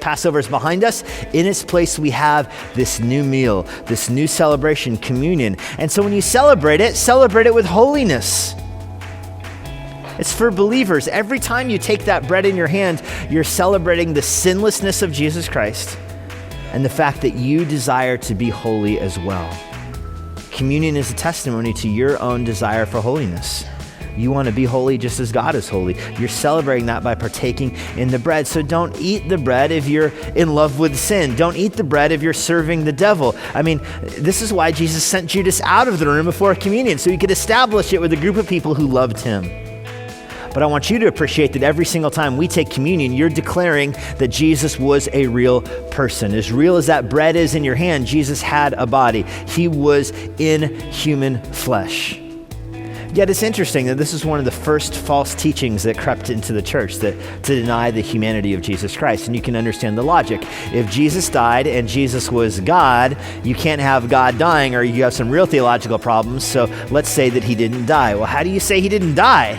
Passover is behind us. In its place, we have this new meal, this new celebration, communion. And so when you celebrate it with holiness. It's for believers. Every time you take that bread in your hand, you're celebrating the sinlessness of Jesus Christ and the fact that you desire to be holy as well. Communion is a testimony to your own desire for holiness. You want to be holy just as God is holy. You're celebrating that by partaking in the bread. So don't eat the bread if you're in love with sin. Don't eat the bread if you're serving the devil. I mean, this is why Jesus sent Judas out of the room before communion, so he could establish it with a group of people who loved him. But I want you to appreciate that every single time we take communion, you're declaring that Jesus was a real person. As real as that bread is in your hand, Jesus had a body. He was in human flesh. Yet it's interesting that this is one of the first false teachings that crept into the church, that to deny the humanity of Jesus Christ. And you can understand the logic. If Jesus died and Jesus was God, you can't have God dying, or you have some real theological problems. So let's say that he didn't die. Well, how do you say he didn't die?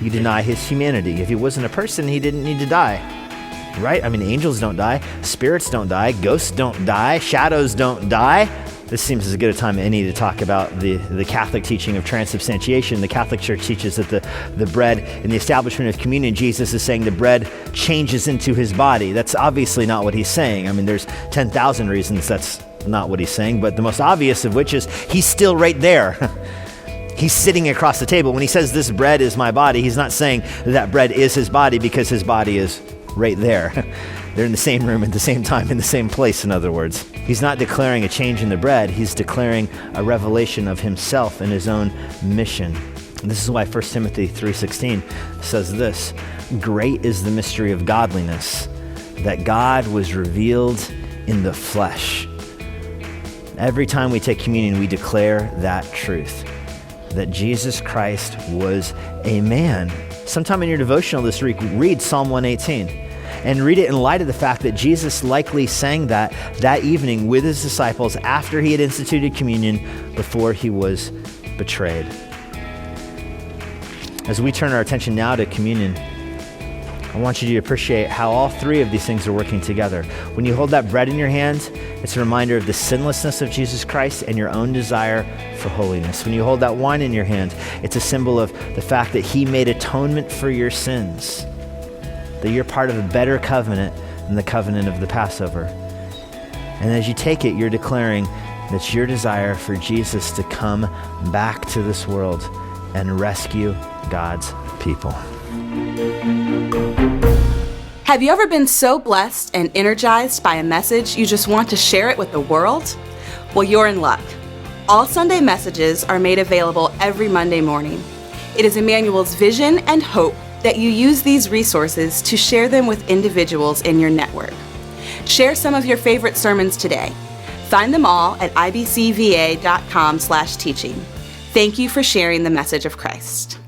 You deny his humanity. If he wasn't a person, he didn't need to die, right? I mean, angels don't die, spirits don't die, ghosts don't die, shadows don't die. This seems as good a time as any to talk about the Catholic teaching of transubstantiation. The Catholic Church teaches that the bread in the establishment of communion, Jesus is saying the bread changes into his body. That's obviously not what he's saying. I mean, there's 10,000 reasons that's not what he's saying, but the most obvious of which is he's still right there. He's sitting across the table. When he says this bread is my body, he's not saying that bread is his body because his body is right there. They're in the same room at the same time, in the same place, in other words. He's not declaring a change in the bread. He's declaring a revelation of himself and his own mission. And this is why 1 Timothy 3:16 says this: great is the mystery of godliness, that God was revealed in the flesh. Every time we take communion, we declare that truth, that Jesus Christ was a man. Sometime in your devotional this week, read Psalm 118 and read it in light of the fact that Jesus likely sang that evening with his disciples after he had instituted communion before he was betrayed. As we turn our attention now to communion, I want you to appreciate how all three of these things are working together. When you hold that bread in your hand, it's a reminder of the sinlessness of Jesus Christ and your own desire for holiness. When you hold that wine in your hand, it's a symbol of the fact that he made atonement for your sins, that you're part of a better covenant than the covenant of the Passover. And as you take it, you're declaring that's your desire for Jesus to come back to this world and rescue God's people. Have you ever been so blessed and energized by a message you just want to share it with the world? Well, you're in luck. All Sunday messages are made available every Monday morning. It is Immanuel's vision and hope that you use these resources to share them with individuals in your network. Share some of your favorite sermons today. Find them all at ibcva.com/teaching. Thank you for sharing the message of Christ.